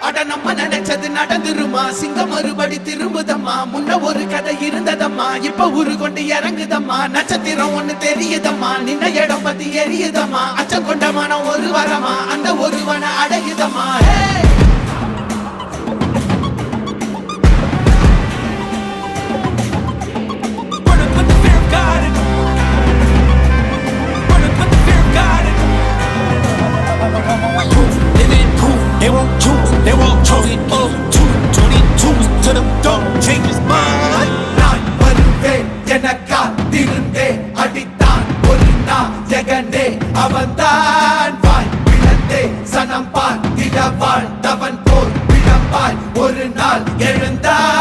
அட நம்ம நினைச்சது நடந்துருமா சிங்கம் மறுபடி திரும்புதம்மா முன்ன ஒரு கதை இருந்ததம்மா இப்ப உரு கொண்டு இறங்குதம்மா நட்சத்திரம் ஒண்ணு தெரியுதம்மா நின்ன இடம் பத்தி எரியுதம்மா அச்சம் கொண்ட மனம் ஒரு வரமா அந்த ஒருவனை அடையுதம்மா They won't choose, they won't choose it up. 222 to the door, change his mind. நான் வருவேன் எனக்கா திருந்தே அடித்தான் ஒரு நாள் ஜெகனே அவன்தான் வாய் பிளந்தே சனம் பார்த்திட வாழ்ந்தவன் போல் விளம்பாய் ஒரு நாள் எழுந்தான்